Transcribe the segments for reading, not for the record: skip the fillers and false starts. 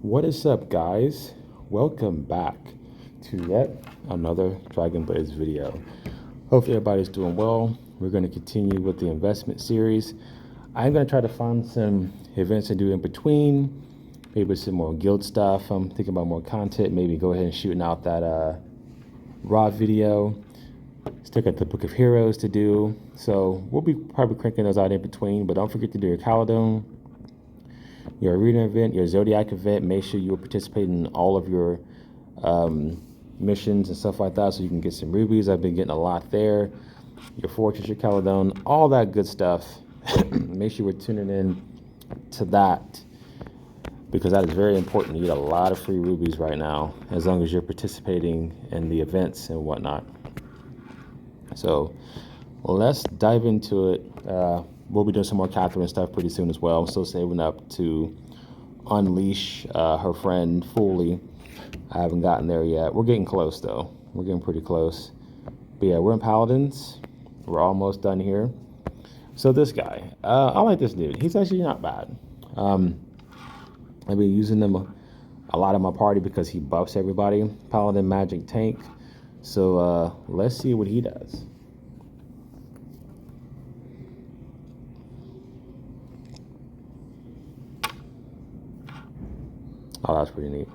What is up, guys? Welcome back to yet another Dragon Blades video. Hopefully everybody's doing well. We're going to continue with the investment series. I'm going to try to find some events to do in between, maybe some more guild stuff. I'm thinking about more content, maybe go ahead and shooting out that raw video. Still got the Book of Heroes to do, so we'll be probably cranking those out in between. But don't forget to do your Caledon, your arena event, your Zodiac event. Make sure you are participating in all of your missions and stuff like that, so you can get some rubies. I've been getting a lot there. Your Fortress, your Caledon, all that good stuff. Make sure we're tuning in to that, because that is very important. You get a lot of free rubies right now, as long as you're participating in the events and whatnot. So let's dive into it. We'll be doing some more Catherine stuff pretty soon as well. I'm still saving up to unleash her friend fully. I haven't gotten there yet. We're getting close though. We're getting pretty close. But yeah, we're in Paladins. We're almost done here. So this guy, I like this dude. He's actually not bad. I've been using him a lot in my party because he buffs everybody. Paladin magic tank. So let's see what he does. Oh, that's pretty neat.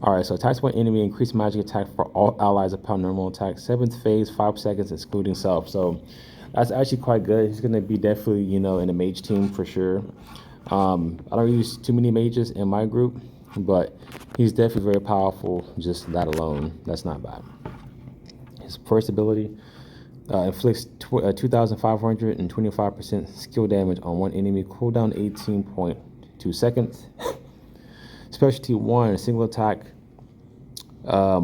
All right, so attacks one enemy, increase magic attack for all allies upon normal attack. 7th phase, 5 seconds, excluding self. So that's actually quite good. He's going to be definitely, in a mage team for sure. I don't use too many mages in my group, but he's definitely very powerful. Just that alone, that's not bad. His first ability inflicts 2,525% skill damage on one enemy. Cooldown 18.2 seconds. Specialty 1, single attack by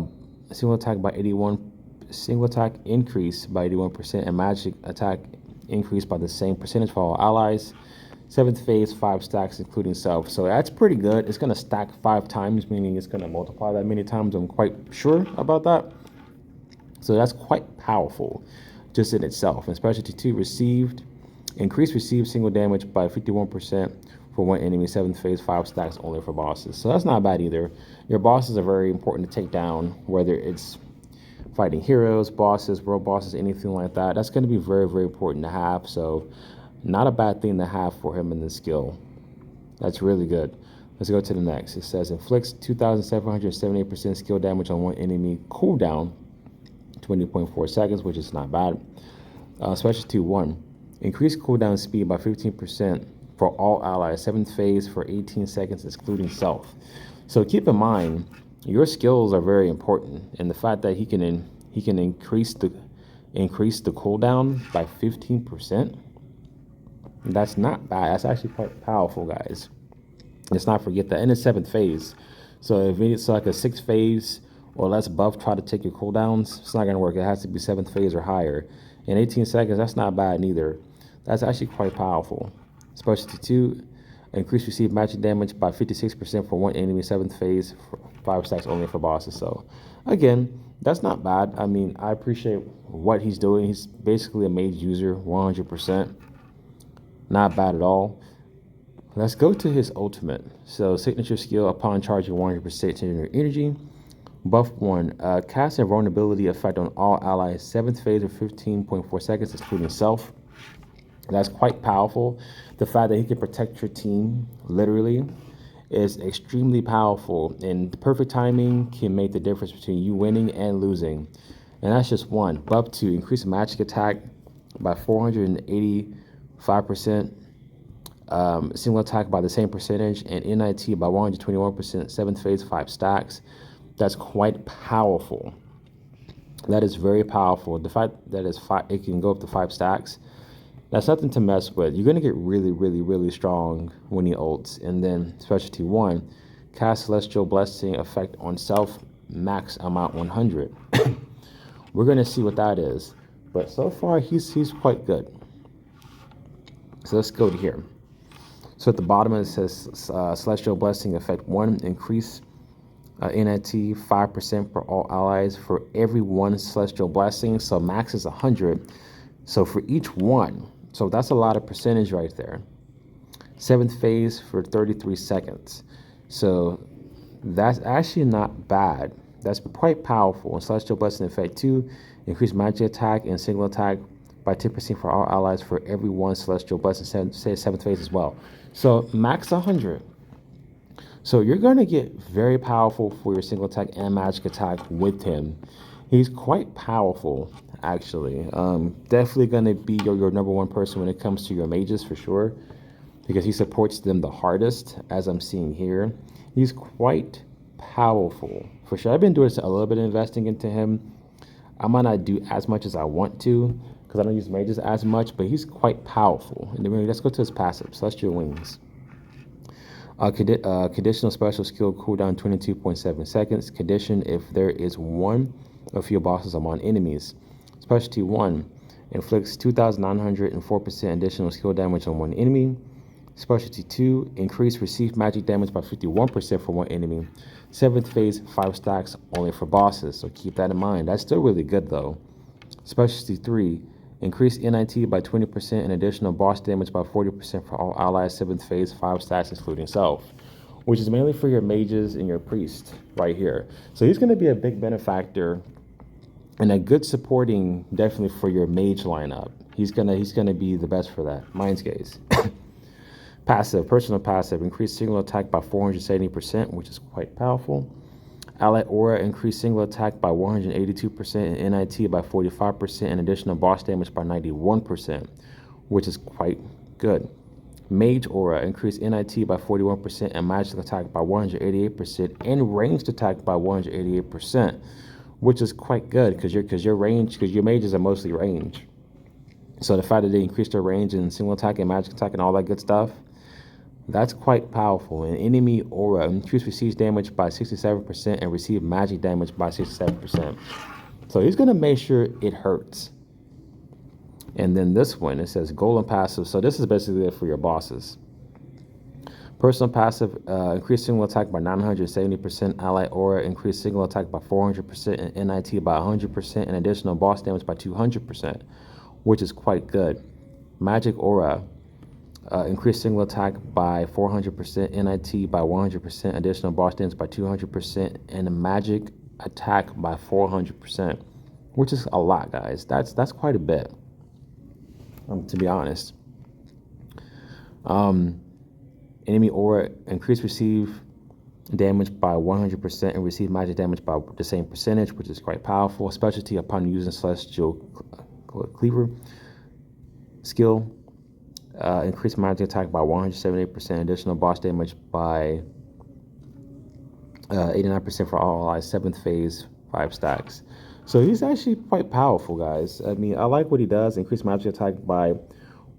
81, single attack increase by 81%, and magic attack increase by the same percentage for all allies. 7th phase, 5 stacks, including self. So that's pretty good. It's going to stack 5 times, meaning it's going to multiply that many times. I'm quite sure about that. So that's quite powerful just in itself. And specialty 2, increased received single damage by 51% for one enemy. 7th phase, 5 stacks only for bosses. So that's not bad either. Your bosses are very important to take down, whether it's fighting heroes, bosses, world bosses, anything like that. That's going to be very, very important to have. So not a bad thing to have for him in the skill. That's really good. Let's go to the next. It says inflicts 2,778% skill damage on one enemy. Cooldown 20.4 seconds, which is not bad. Specialty 1, increase cooldown speed by 15% for all allies. 7th phase for 18 seconds, excluding self. So keep in mind, your skills are very important, and the fact that he can increase the cooldown by 15%, that's not bad. That's actually quite powerful, guys. Let's not forget that. And it's 7th phase, so if it's like a 6th phase or less buff try to take your cooldowns, it's not going to work. It has to be 7th phase or higher. In 18 seconds, that's not bad neither. That's actually quite powerful. Specialty 2, increase received magic damage by 56% for one enemy. 7th phase, 5 stacks only for bosses. So again, that's not bad. I mean, I appreciate what he's doing. He's basically a mage user, 100%. Not bad at all. Let's go to his ultimate. So signature skill, upon charging 100% your energy. Buff 1, cast a vulnerability effect on all allies. 7th phase of 15.4 seconds, excluding self. That's quite powerful. The fact that he can protect your team, literally, is extremely powerful. And the perfect timing can make the difference between you winning and losing. And that's just one. Buff 2, increase magic attack by 485%. Single attack by the same percentage. And NIT by 121%. 7th phase, 5 stacks. That's quite powerful. That is very powerful. The fact that it can go up to 5 stacks, that's nothing to mess with. You're going to get really, really, really strong when he ults. And then specialty 1, cast celestial blessing effect on self, max amount 100. We're going to see what that is. But so far, he's quite good. So let's go to here. So at the bottom it says celestial blessing effect 1, increase NIT 5% for all allies for every 1 celestial blessing. So max is 100. So for each one, so that's a lot of percentage right there. 7th phase for 33 seconds. So That's actually not bad. That's quite powerful. And Celestial Blessing Effect 2, increase magic attack and single attack by 10% for all allies for every one Celestial Blessing, say 7th phase as well. So max 100. So you're going to get very powerful for your single attack and magic attack with him. He's quite powerful, actually. Definitely going to be your number one person when it comes to your mages for sure, because he supports them the hardest, as I'm seeing here. He's quite powerful for sure. I've been doing a little bit of investing into him. I might not do as much as I want to because I don't use mages as much, but he's quite powerful. And then let's go to his passive, Celestial Wings. Conditional special skill cooldown 22.7 seconds. Condition if there is one of your bosses among enemies. Specialty 1 inflicts 2,904% additional skill damage on one enemy. Specialty 2, increase received magic damage by 51% for one enemy. 7th phase, 5 stacks only for bosses, so keep that in mind. That's still really good though. Specialty 3, increase NIT by 20% and additional boss damage by 40% for all allies. 7th phase, 5 stacks including self, which is mainly for your mages and your priest right here. So he's going to be a big benefactor and a good supporting definitely for your mage lineup. He's gonna be the best for that. Mind's Gaze. Passive, personal passive, increase single attack by 470%, which is quite powerful. Allied Aura, increase single attack by 182% and NIT by 45% and additional boss damage by 91%, which is quite good. Mage Aura, increase NIT by 41% and magic attack by 188% and ranged attack by 188%, which is quite good because your mages are mostly range. So the fact that they increased their range in single attack and magic attack and all that good stuff, that's quite powerful. And enemy aura, increase receives damage by 67% and receive magic damage by 67%. So he's going to make sure it hurts. And then this one, it says golem passive. So this is basically it for your bosses. Personal passive, increase single attack by 970%. Allied aura, increase single attack by 400% and NIT by 100% and additional boss damage by 200%, which is quite good. Magic aura, increase single attack by 400%, NIT by 100%, additional boss damage by 200%, and a magic attack by 400%, which is a lot, guys. That's quite a bit, to be honest. Enemy aura, increase receive damage by 100% and receive magic damage by the same percentage, which is quite powerful. Specialty upon using Celestial Cleaver skill. Increase magic attack by 178%, additional boss damage by 89% for all allies. 7th phase, 5 stacks. So he's actually quite powerful, guys. I mean, I like what he does. Increase magic attack by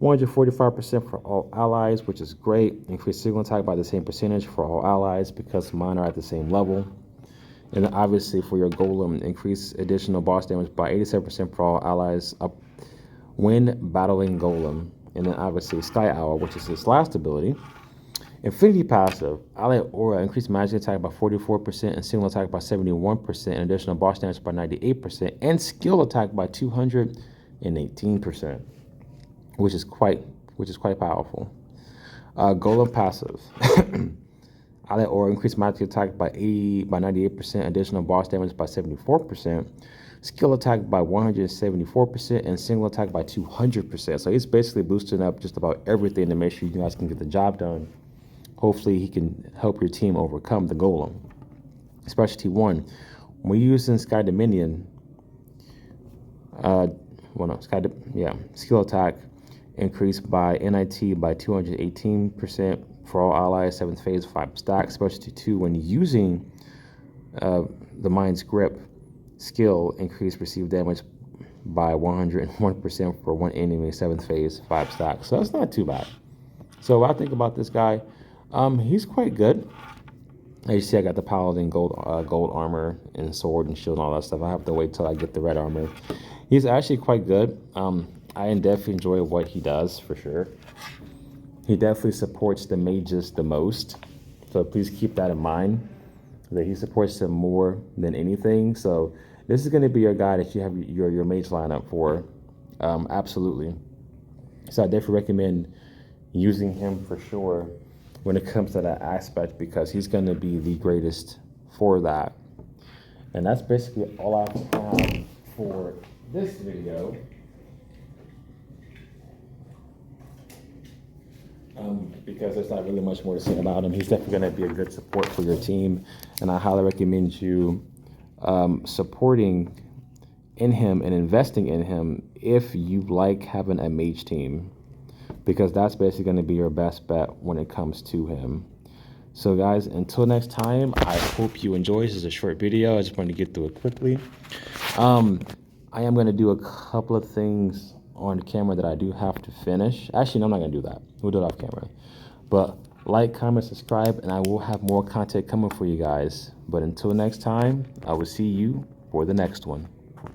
145% for all allies, which is great. Increase single attack by the same percentage for all allies because mine are at the same level. And then obviously for your golem, increase additional boss damage by 87% for all allies up when battling golem. And then obviously Sky Owl, which is his last ability. Infinity passive, Allied Aura, increase magic attack by 44% and single attack by 71% and additional boss damage by 98% and skill attack by 218%, which is quite powerful. Golem passive, Allied Aura, increase magic attack by 98%, additional boss damage by 74%. Skill attack by 174% and single attack by 200%. So he's basically boosting up just about everything to make sure you guys can get the job done. Hopefully he can help your team overcome the golem. Specialty 1, when using Sky Dominion, skill attack increased by NIT by 218% for all allies. 7th phase, 5 stacks. Specialty 2, when using the Mind's Grip skill, increase received damage by 101% for one enemy. 7th phase, 5 stacks. So that's not too bad. So what I think about this guy, he's quite good. As you see, I got the paladin gold armor and sword and shield and all that stuff. I have to wait till I get the red armor. He's actually quite good. I definitely enjoy what he does for sure. He definitely supports the mages the most. So please keep that in mind, that he supports them more than anything. So this is going to be your guy that you have your mage lineup for. Absolutely. So I definitely recommend using him for sure. when it comes to that aspect, because he's going to be the greatest for that. And that's basically all I have for this video. Because there's not really much more to say about him. He's definitely going to be a good support for your team, and I highly recommend you supporting in him and investing in him if you like having a mage team, because that's basically going to be your best bet when it comes to him. So guys, until next time, I hope you enjoy. This is a short video. I just wanted to get through it quickly. I am going to do a couple of things on camera that I do have to finish. Actually, no, I'm not going to do that. We'll do it off camera. But like, comment, subscribe, and I will have more content coming for you guys. But until next time, I will see you for the next one.